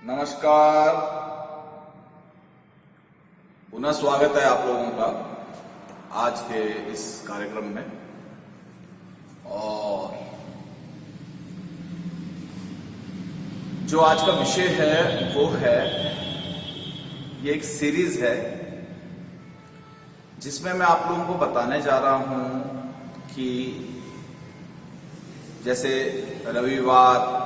नमस्कार। पुनः स्वागत है आप लोगों का आज के इस कार्यक्रम में। और जो आज का विषय है वो है, ये एक सीरीज है जिसमें मैं आप लोगों को बताने जा रहा हूं कि जैसे रविवार,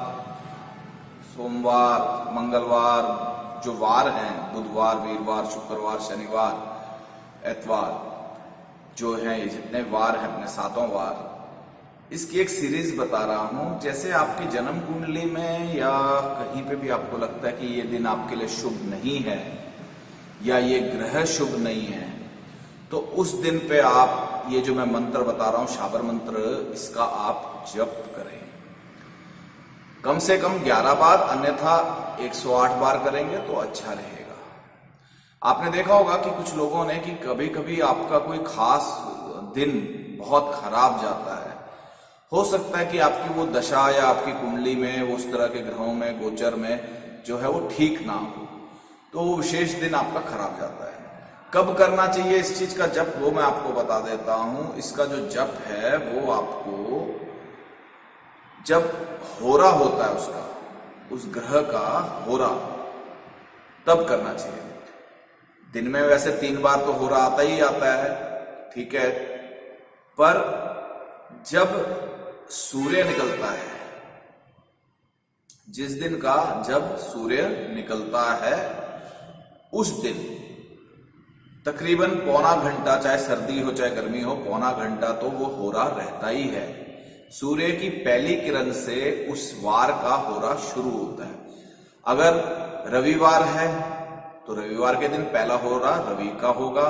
सोमवार, मंगलवार जो वार हैं, बुधवार, वीरवार, शुक्रवार, शनिवार, एतवार जो हैं, ये जितने वार हैं अपने सातों वार, इसकी एक सीरीज बता रहा हूं। जैसे आपकी जन्म कुंडली में या कहीं पे भी आपको लगता है कि ये दिन आपके लिए शुभ नहीं है या ये ग्रह शुभ नहीं है, तो उस दिन पे आप ये जो मैं मंत्र बता रहा हूं, शाबर मंत्र, इसका आप जप करें। कम से कम 11 बार, अन्यथा 108 बार करेंगे तो अच्छा रहेगा। आपने देखा होगा कि कुछ लोगों ने कि कभी कभी आपका कोई खास दिन बहुत खराब जाता है। हो सकता है कि आपकी वो दशा या आपकी कुंडली में वो उस तरह के ग्रहों में, गोचर में जो है वो ठीक ना हो, तो वो विशेष दिन आपका खराब जाता है। कब करना चाहिए इस चीज का जप, वो मैं आपको बता देता हूं। इसका जो जप है वो आपको जब होरा होता है उसका, उस ग्रह का होरा, तब करना चाहिए। दिन में वैसे 3 बार तो होरा आता ही आता है, ठीक है, पर जब सूर्य निकलता है, जिस दिन का जब सूर्य निकलता है उस दिन तकरीबन पौना घंटा, चाहे सर्दी हो चाहे गर्मी हो, पौना घंटा तो वो होरा रहता ही है। सूर्य की पहली किरण से उस वार का होरा शुरू होता है। अगर रविवार है तो रविवार के दिन पहला होरा रवि का होगा।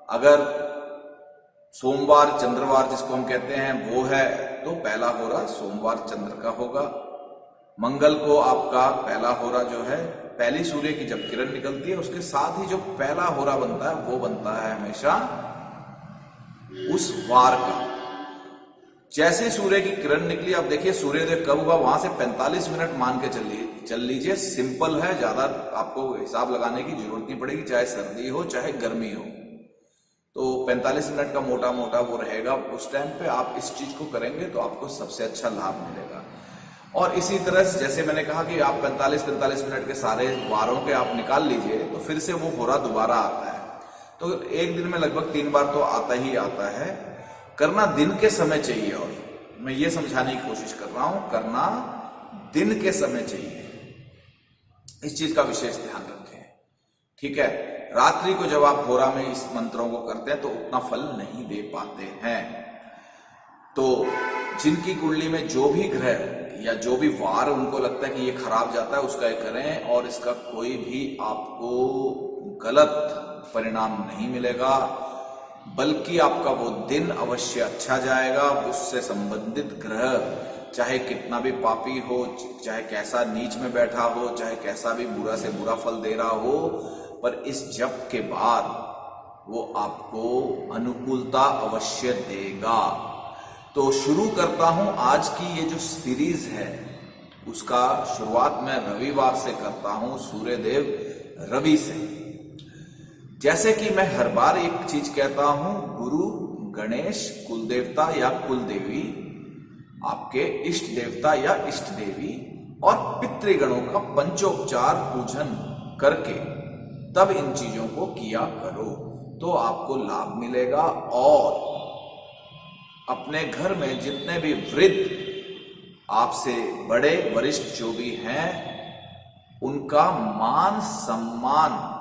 अगर सोमवार, चंद्रवार जिसको हम कहते हैं, वो है तो पहला होरा सोमवार चंद्र का होगा। मंगल को आपका पहला होरा जो है, पहली सूर्य की जब किरण निकलती है उसके साथ ही जो पहला होरा बनता है वो बनता है हमेशा उस वार का। जैसे सूर्य की किरण निकली, आप देखिए सूर्योदय कब हुआ, वहां से 45 मिनट मान के चल लीजिए। सिंपल है, ज्यादा आपको हिसाब लगाने की जरूरत नहीं पड़ेगी, चाहे सर्दी हो चाहे गर्मी हो, तो 45 मिनट का मोटा मोटा वो रहेगा। उस टाइम पे आप इस चीज को करेंगे तो आपको सबसे अच्छा लाभ मिलेगा। और इसी तरह से जैसे मैंने कहा कि आप 45 मिनट के सारे वारों के आप निकाल लीजिए, तो फिर से वो होरा दोबारा आता है। तो एक दिन में लगभग 3 बार तो आता ही आता है। करना दिन के समय चाहिए, और मैं ये समझाने की कोशिश कर रहा हूं, करना दिन के समय चाहिए। इस चीज का विशेष ध्यान रखें, ठीक है। रात्रि को जब आप होरा में इस मंत्रों को करते हैं तो उतना फल नहीं दे पाते हैं। तो जिनकी कुंडली में जो भी ग्रह या जो भी वार उनको लगता है कि ये खराब जाता है, उसका ये करें, और इसका कोई भी आपको गलत परिणाम नहीं मिलेगा, बल्कि आपका वो दिन अवश्य अच्छा जाएगा। उससे संबंधित ग्रह चाहे कितना भी पापी हो, चाहे कैसा नीच में बैठा हो, चाहे कैसा भी बुरा से बुरा फल दे रहा हो, पर इस जप के बाद वो आपको अनुकूलता अवश्य देगा। तो शुरू करता हूं आज की ये जो सीरीज है, उसका शुरुआत मैं रविवार से करता हूं, सूर्यदेव रवि से। जैसे कि मैं हर बार एक चीज कहता हूं, गुरु, गणेश, कुलदेवता या कुलदेवी, आपके इष्ट देवता या इष्ट देवी और पितृगणों का पंचोपचार पूजन करके तब इन चीजों को किया करो, तो आपको लाभ मिलेगा। और अपने घर में जितने भी वृद्ध, आपसे बड़े, वरिष्ठ जो भी हैं, उनका मान सम्मान,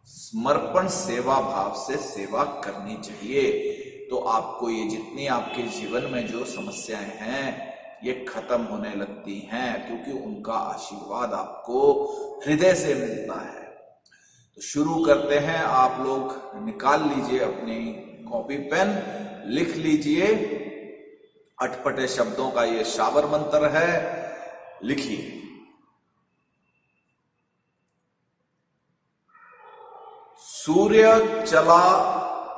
समर्पण, सेवा भाव से सेवा करनी चाहिए। तो आपको ये जितनी आपके जीवन में जो समस्याएं हैं ये खत्म होने लगती हैं, क्योंकि उनका आशीर्वाद आपको हृदय से मिलता है। तो शुरू करते हैं। आप लोग निकाल लीजिए अपनी कॉपी पेन, लिख लीजिए। अटपटे शब्दों का ये शाबर मंत्र है, लिखिए। सूर्य चला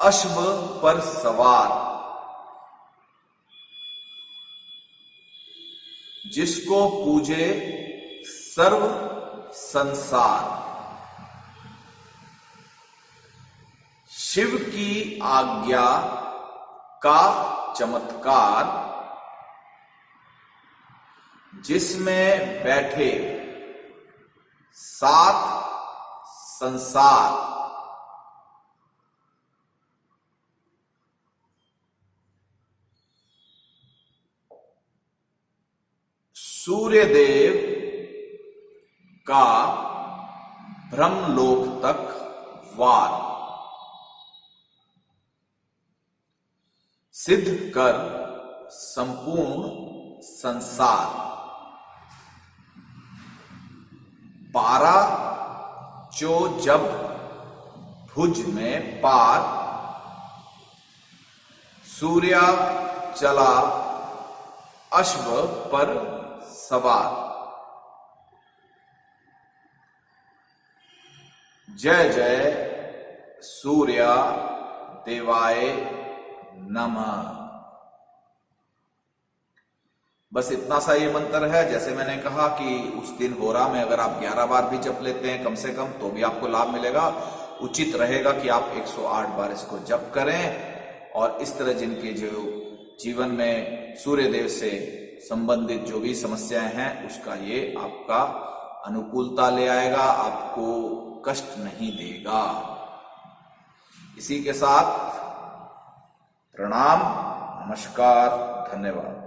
अश्व पर सवार, जिसको पूजे सर्व संसार। शिव की आज्ञा का चमत्कार, जिसमें बैठे 7 संसार। सूर्यदेव का ब्रह्मलोक तक वार, सिद्ध कर संपूर्ण संसार। 12 जो जब भुज में पार, सूर्या चला अश्व पर सवार। जय जय सूर्य देवाय नमः। बस इतना सा ये मंत्र है। जैसे मैंने कहा कि उस दिन होरा में अगर आप 11 बार भी जप लेते हैं कम से कम, तो भी आपको लाभ मिलेगा। उचित रहेगा कि आप 108 बार इसको जप करें। और इस तरह जिनके जो जीवन में सूर्यदेव से संबंधित जो भी समस्याएं हैं, उसका ये आपका अनुकूलता ले आएगा, आपको कष्ट नहीं देगा। इसी के साथ प्रणाम, नमस्कार, धन्यवाद।